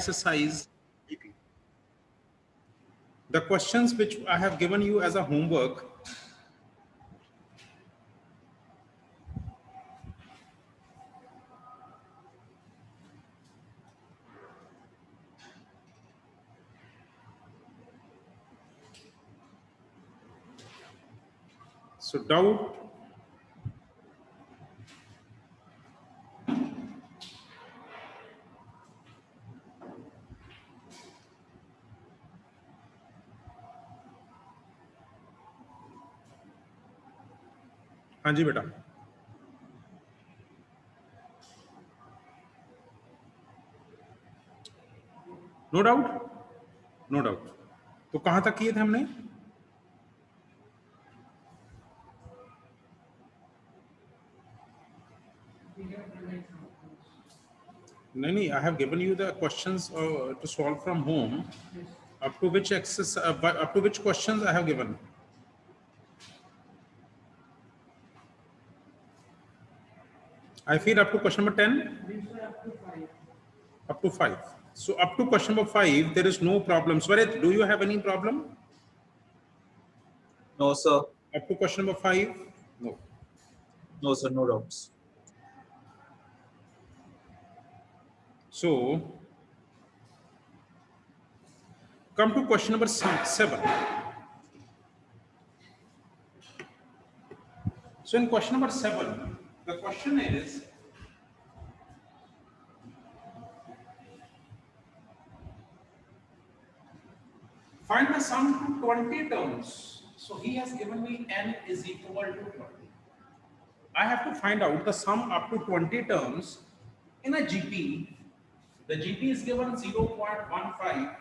exercise, the questions which I have given you as a homework. So doubt, हाँ जी बेटा, no doubt, no doubt. तो कहां तक किए थे हमने? नहीं, I have given you the questions to solve from home. Up to which exercise, up to which questions I have given? I feel up to question number 10? Up to 5. So up to question number 5, there is no problem. Swarit, do you have any problem? No, sir. Up to question number 5? No. No, sir. No doubts. So come to question number 7. So in question number 7, the question is, find the sum to 20 terms. So he has given me n is equal to 20. I have to find out the sum up to 20 terms in a GP. The GP is given 0.15,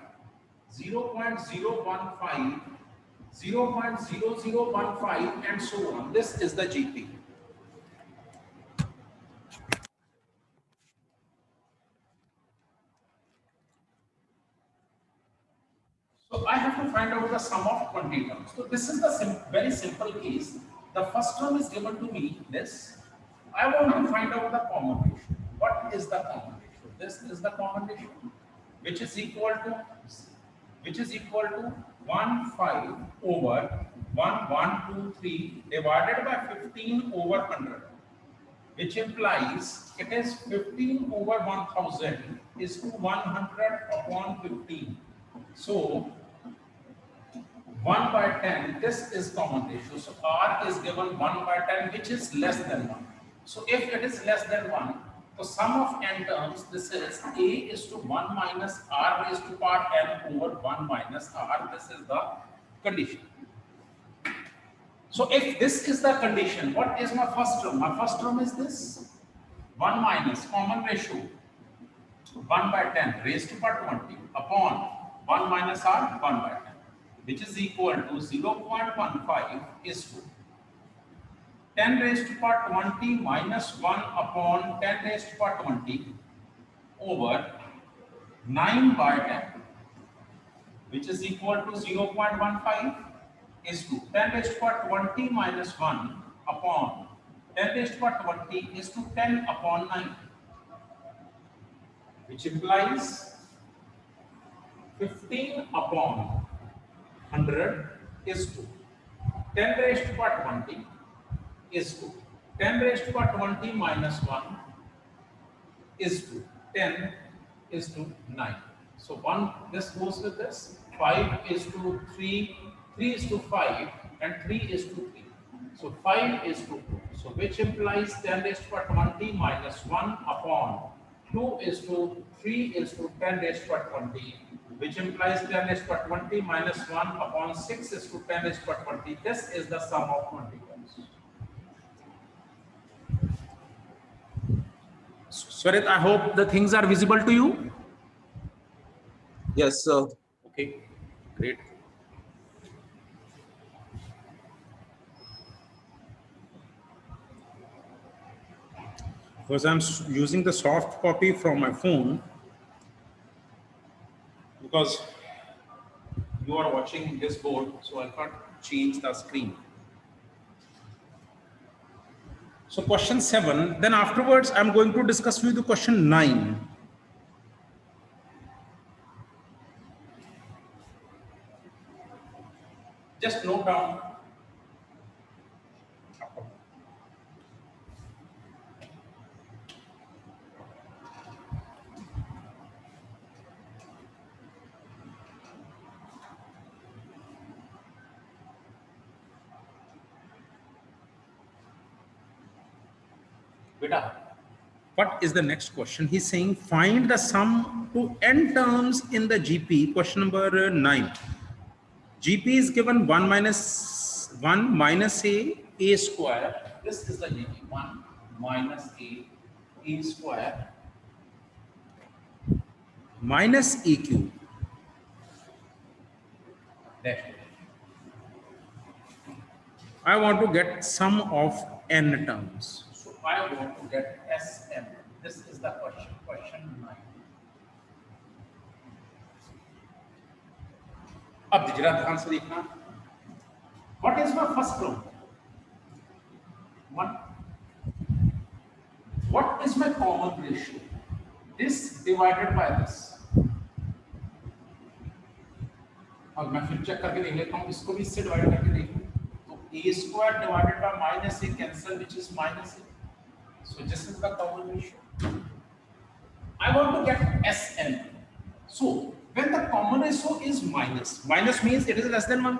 0.015, 0.0015 and so on. This is the GP. So I have to find out the sum of 20 terms. So this is the very simple case. The first term is given to me, this. I want to find out the common ratio. What is the common ratio? This is the common ratio, which is equal to 1 5 over 1 1 2 3 divided by 15 over 100, which implies it is 15 over 1000 is to 100 upon 15. So 1 by 10, this is common ratio. So R is given 1 by 10, which is less than 1. So if it is less than 1, the sum of n terms, this is A is to 1 minus R raised to power n over 1 minus R. This is the condition. So if this is the condition, what is my first term? My first term is this. 1 minus common ratio 1 by 10 raised to power 20 upon 1 minus R 1 by 10, which is equal to 0.15 is to 10 raised to power 20 minus 1 upon 10 raised to power 20 over 9 by 10, which is equal to 0.15 is to 10 raised to power 20 minus 1 upon 10 raised to power 20 is to 10 upon 9, which implies 15 upon 100 is to 10 raised to power 20 is to 10 raised to power 20 minus 1 is to 10 is to 9. So 1, this goes with this, 5 is to 3, 3 is to 5 and 3 is to 3. So 5 is to 2. So which implies 10 raised to power 20 minus 1 upon 2 is to 3 is to 10 raised to power 20, which implies 10 raised to power 20 minus 1 upon 6 is to 10 raised to power 20. This is the sum of 20 terms. Swarit, I hope the things are visible to you. Yes, sir. Okay, great. Because I'm using the soft copy from my phone, because you are watching this board, so I can't change the screen. So question 7, then afterwards I'm going to discuss with you question 9. Just note down. Beta, what is the next question? He's saying find the sum to n terms in the GP. Question number 9. GP is given 1 minus a square. This is the GP. 1 minus a square minus a cube. Dash. I want to get sum of n terms. So I want to get Sm. This is the question. Question 9. अब जरा ध्यान से देखना. What is my first term? 1. What is my common ratio? This divided by this. अब मैं फिर check करके देख लेता हूँ. इसको भी इससे डिवाइड करके देखूँ. तो a square divided by minus a cancel, which is minus a. So this is the common ratio. I want to get Sn. So when the common ratio is minus means it is less than 1.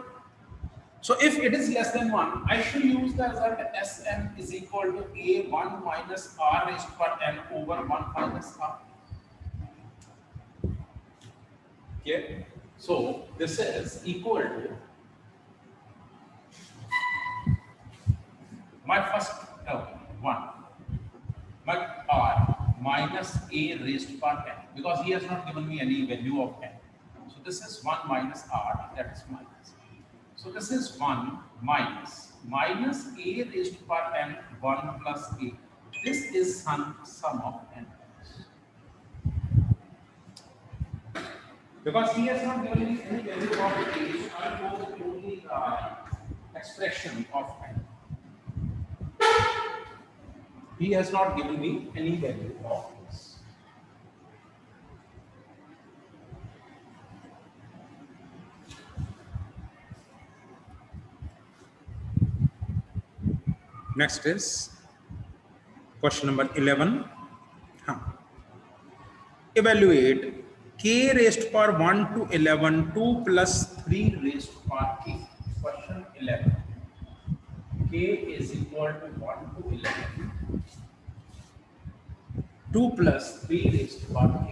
So if it is less than 1, I should use the result Sn is equal to a1 minus r raised to power n over 1 minus r. Okay. So this is equal to my first term 1, my r minus a raised to power n, because he has not given me any value of n. So this is 1 minus r, that is minus. So this is 1 minus a raised to power n 1 plus a. This is sum of n. Because he has not given me any value of a, I will go to the expression of n. He has not given me any value of this. Next is question number 11. Evaluate k raised to power 1 to 11, 2 plus 3 raised to power k. Question 11. K is equal to 1 to 11. 2 plus 3 raised to power k.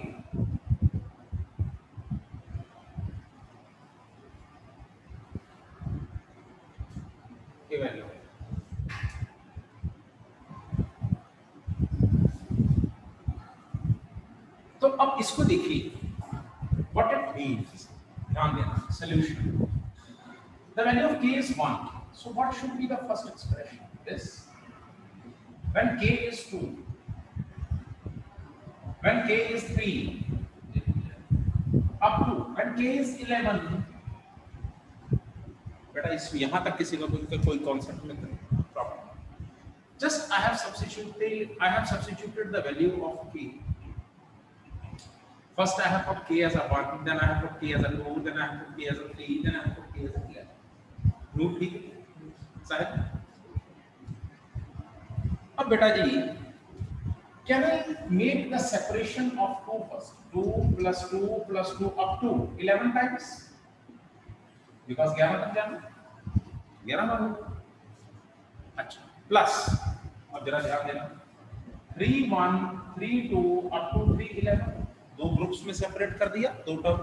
Evaluate. तो अब इसको देखिए, what it means. ध्यान देना. Solution. The value of k is 1. So what should be the first expression? This. When k is 2. When k is 3, up to when k is 11. बेटा इस यहाँ तक किसी का कोई कॉन्सेप्ट में problem. Just I have substituted the value of k. First I have put k as a 1, then I have put k as a 2, then I have put k as a 3, then I have put k as a 11. Note ठीक है साहब. अब बेटा जी, can I make the separation of 2 first? 2 plus 2 plus 2 up to 11 times? Because 11 तक जाना, 11 मान लो. अच्छा, plus अब जरा ध्यान देना. 3 1 3 2 up to 3 11. दो ग्रुप्स में सेपरेट कर दिया. दो term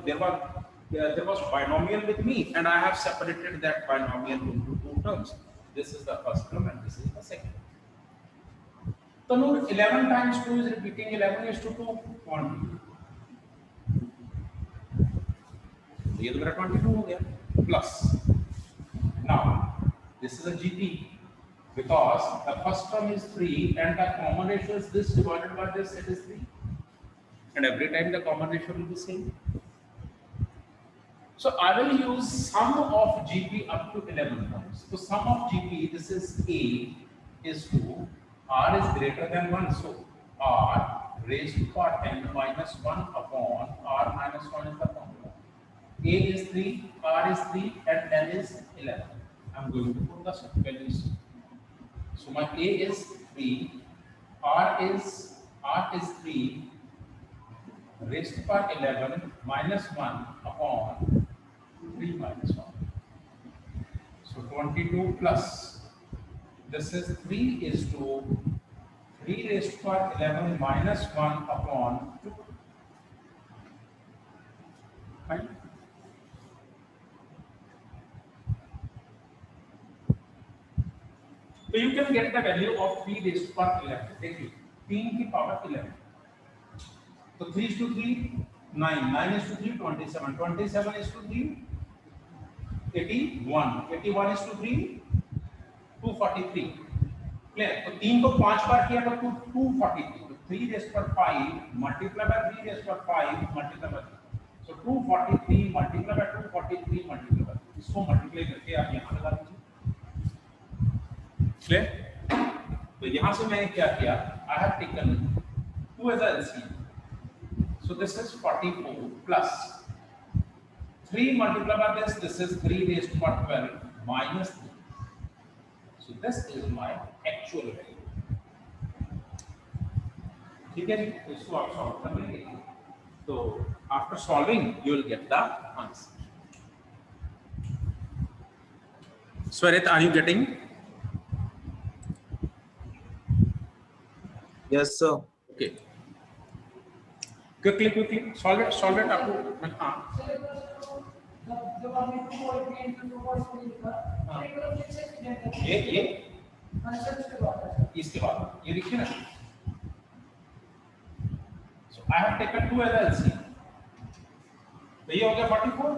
there was binomial with me and I have separated that binomial into 2 terms. This is the first term and this is the second. So now 11 times 2 is repeating. 11 is to 2 20. ये तो मेरा 22 हो गया. Plus now this is a GP because the first term is 3 and the common ratio is this divided by this, it is 3. And every time the common ratio will be same. So I will use sum of GP up to 11 terms. So sum of GP, this is A is 2, R is greater than 1. So R raised to power n minus 1 upon R minus 1 is the formula. A is 3, R is 3, and N is 11. I'm going to put the values. So my A is 3, R is 3 raised to power 11 minus 1 upon 3 minus 1. So 22 plus, this is 3 is to 3 raised to power 11 minus 1 upon 2. Fine. So you can get the value of 3 raised to power 11. देखिए 3 की power 11. So 3 is to 3, 9. 9 is to 3, 27. 27 is to 3, 81. 81 is to 3, 243. Clear? तो 3 को 5 बार किया तो 243. तो 3 raised to 5 multiplied by 3 raised to 5 multiplied by 3. So 243 multiplied by 243 multiplied by 3. इसको multiply करके आप यहाँ लगा दीजिए. क्लियर? तो यहाँ से मैंने क्या किया? I have taken 2 as a LCM. So this is 44 plus 3 multiplied by this is 3 raised to power 12 minus 3. So this is my actual value. ठीक है जी, इसको आप सॉल्व कर लेंगे. तो after solving you will get the answer. Swarit, are you getting? Yes, sir. Okay. Quickly solve it आपको. हाँ. ये इसके बाद ये देखिए ना. So I have taken 2 as LCM. तो ये हो गया 44.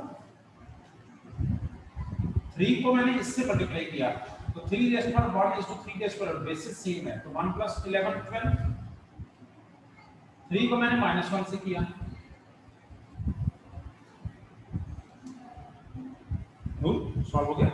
3 को मैंने इससे मल्टीप्लाई किया तो 3 raised to power 1 is to 3 raised to power basis same है तो 1 plus 11 12. 3 को मैंने -1 से किया. सॉल्व हो गया.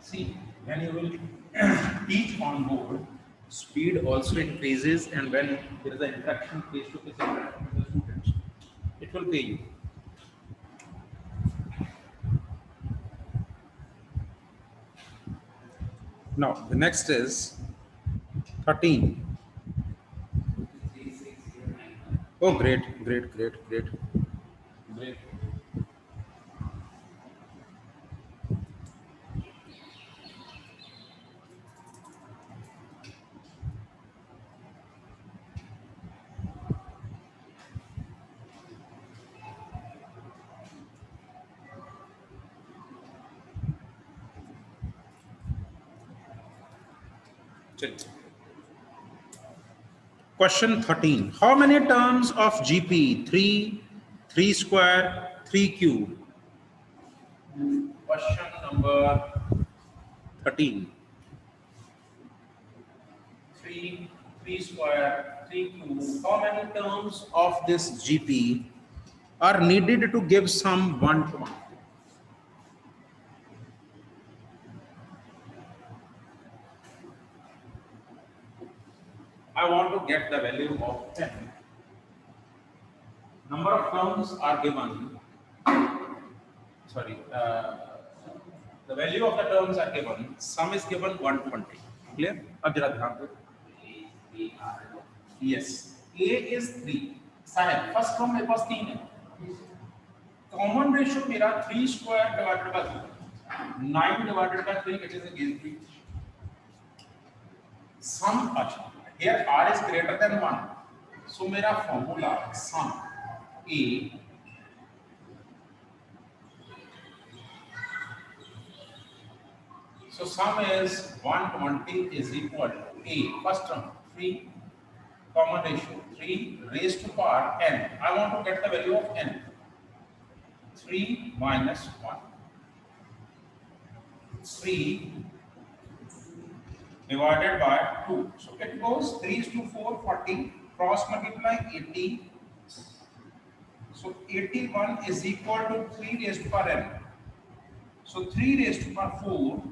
See, when you will teach on board, speed also increases, and when there is an interaction, face-to-face interaction with the students, it will pay you. Now, the next is 13. Oh, great. Question 13. How many terms of GP? 3 square, 3 cube. Question number 13. 3 square, 3 cube. How many terms of this GP are needed to give sum 1 to 1? I want to get the value of 10. Number of terms are given. Sorry, the value of the terms are given. Sum is given 120. Clear? अब जरा ध्यान दो. Yes. A is 3. साहब, first term मेरे पास 3 है. Common ratio मेरा 3 square divided by 3. 9 divided by 3, it is again 3. Sum अच्छा. Here R is greater than 1. So मेरा formula sum A so sum is 120 is equal to A first term 3 common ratio 3 raised to power n. I want to get the value of n. 3 minus 1 3 divided by 2. So it goes 3 is to 4, 40, cross multiply 80. So 81 is equal to 3 raised to power n. So 3 raised to power 4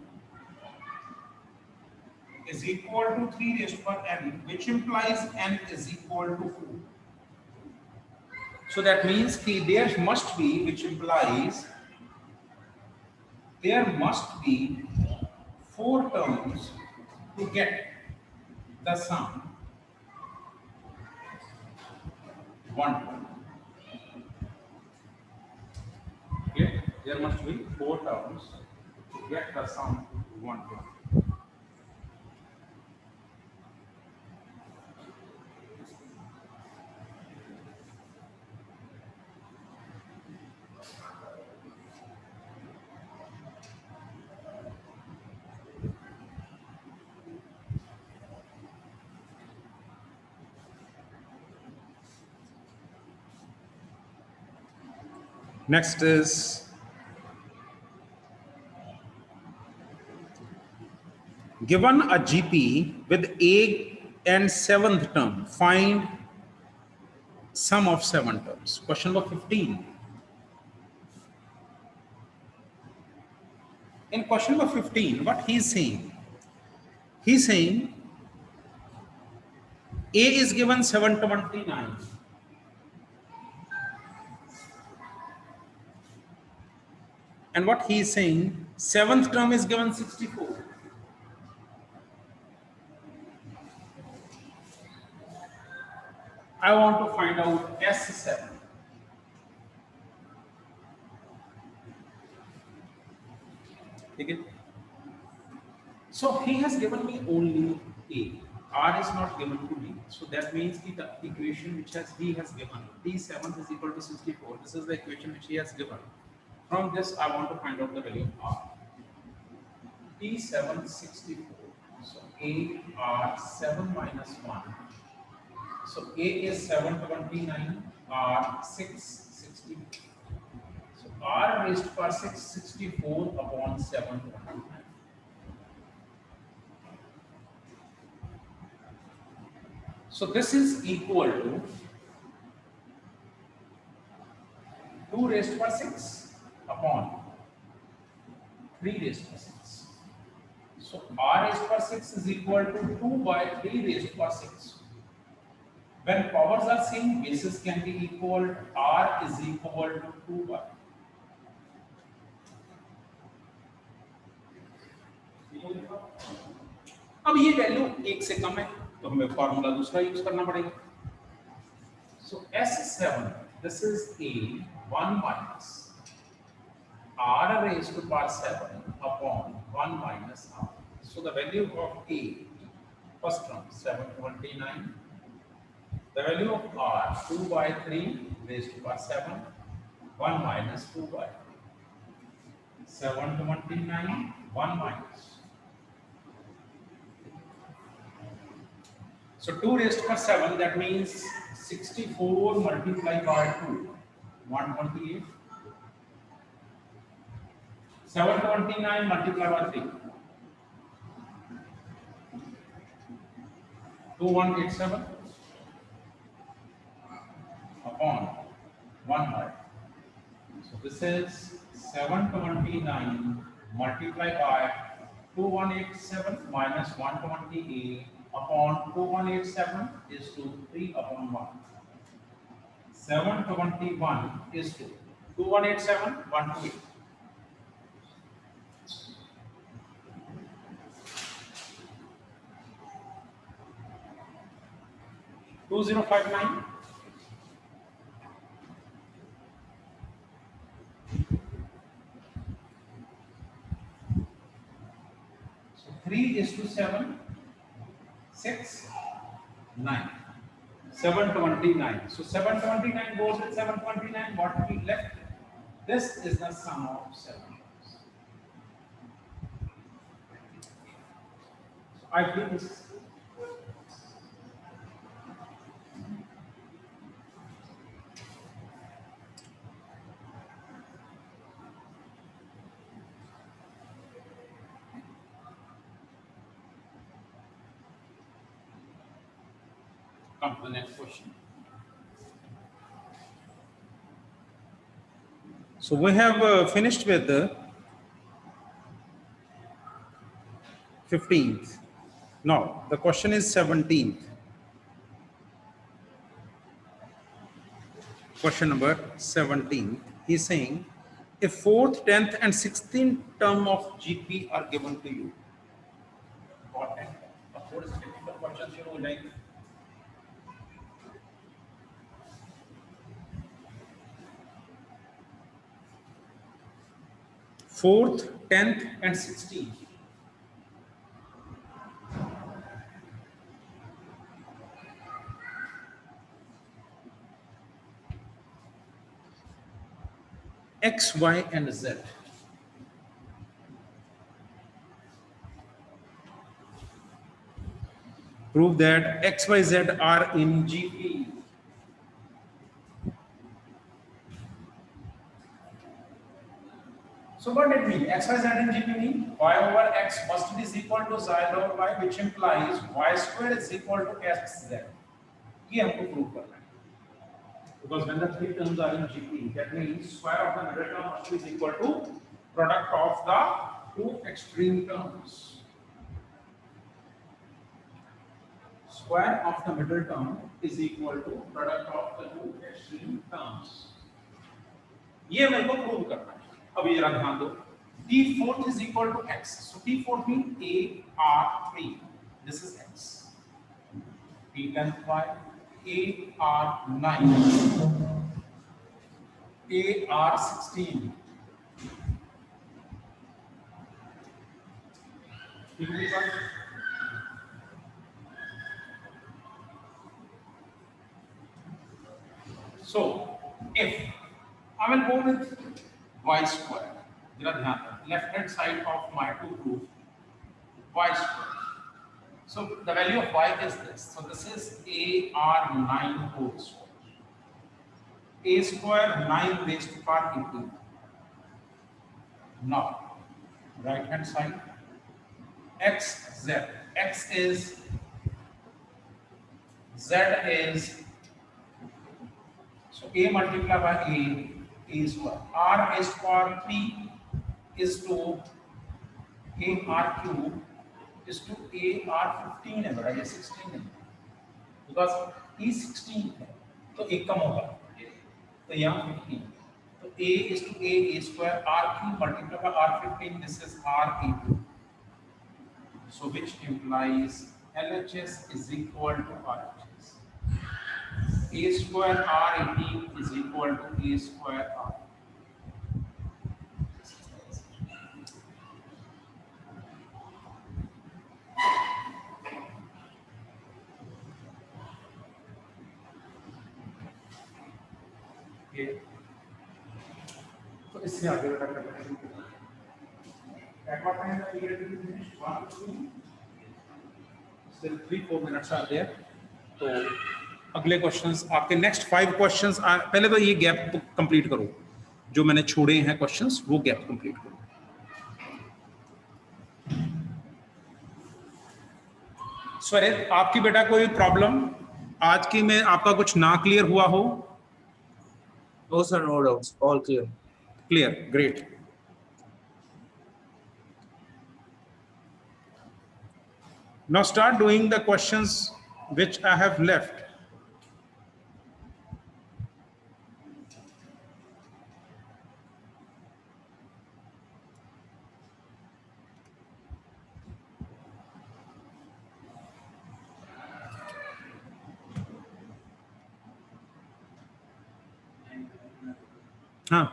is equal to 3 raised to power n, which implies n is equal to 4. So that means there must be, which implies there must be 4 terms to get the sum 1. Okay? There must be 4 terms to get the sum 1. Next is given a GP with 8 and 7th term, find sum of 7 terms. Question number 15. In question number 15, what he's saying? He's saying A is given 729. And what he is saying, 7th term is given 64. I want to find out S7. Okay. So he has given me only A. R is not given to me. So that means the equation which he has given, T7 is equal to 64. This is the equation which he has given. From this, I want to find out the value of R. T7 64. So A R 7 minus 1. So A is 729, R 660. So R raised to power 664 upon 729. So this is equal to 2 raised to power 6 upon 3 raised to power 6. So R raised to power 6 is equal to 2 by 3 raised to power 6. When powers are same, bases can be equal. R is equal to 2 by. अब ये value 1 से कम है तो हमें formula दूसरा use करना पड़ेगा. So S7, this is A 1 minus R raised to power 7 upon 1 minus R. So the value of A, first term 729. The value of R 2 by 3 raised to power 7, 1 minus 2 by 729, 1 minus. So 2 raised to power 7, that means 64 multiplied by 2, 128. 729 multiplied by 3, 2187 upon 1 by. So this is 729 multiplied by 2187 minus 128 upon 2187 is to 3 upon 1. 721 is to 2187 128. 2059. So 3 is to 7, 6, 9. 729. So 729 goes with 729. What we left? This is the sum of 7. So I feel this. Come to the next question. So we have finished with the 15th. Now the question is 17th. Question number 17. He's saying a fourth, 10th, and 16th term of GP are given to you. Important. Of course, technical questions you know like Fourth, 10th, and 16. X, Y, and Z. Prove that X, Y, Z are in GP. So what did it mean? X, Y, Z in GP mean y over x must be is equal to z over y, which implies y square is equal to xz. ये हमको prove करना है. Because when the three terms are in GP, that means square of the middle term must be is equal to product of the two extreme terms. Square of the middle term is equal to product of the two extreme terms. ये मेरे को prove करना है. अब ये ध्यान दो. T4 is equal to x. So T4 means AR3. This is x. T10 y, AR9, AR16. So if I will go with y square, left hand side of my two proof, y square. So the value of y is this. So this is AR9 whole square. A square 9 raised to power 18. Now, right hand side, xz. X is, z is, so a multiplied by a square. R is for 3 is to AR cube is to AR15 है बड़ा, ये 16 है, because E16 है, तो एक कम होगा, तो यहाँ 15, तो A is to A square R cube multiplied by R15, this is R18, so which implies LHS is equal to RHS. A square R18 is equal to A square R. तो इससे आगे बेटा करना शुरू करना है. At what time the period will be finished? 1 to 2. Still 3-4 minutes are there. तो अगले क्वेश्चंस आपके नेक्स्ट 5 क्वेश्चंस पहले तो ये गैप कंप्लीट करो, जो मैंने छोड़े हैं क्वेश्चंस वो गैप कंप्लीट करो. स्वरित, आपकी बेटा कोई प्रॉब्लम आज की में आपका कुछ ना क्लियर हुआ हो? No, sir, no doubts. All clear. Clear, great. Now start doing the questions which I have left. हाँ,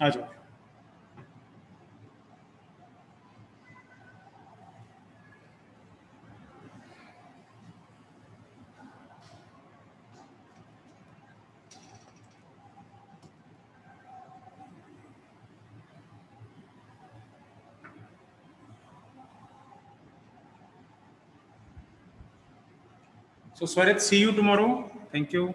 आ जाओ। So Swarit, see you tomorrow. Thank you.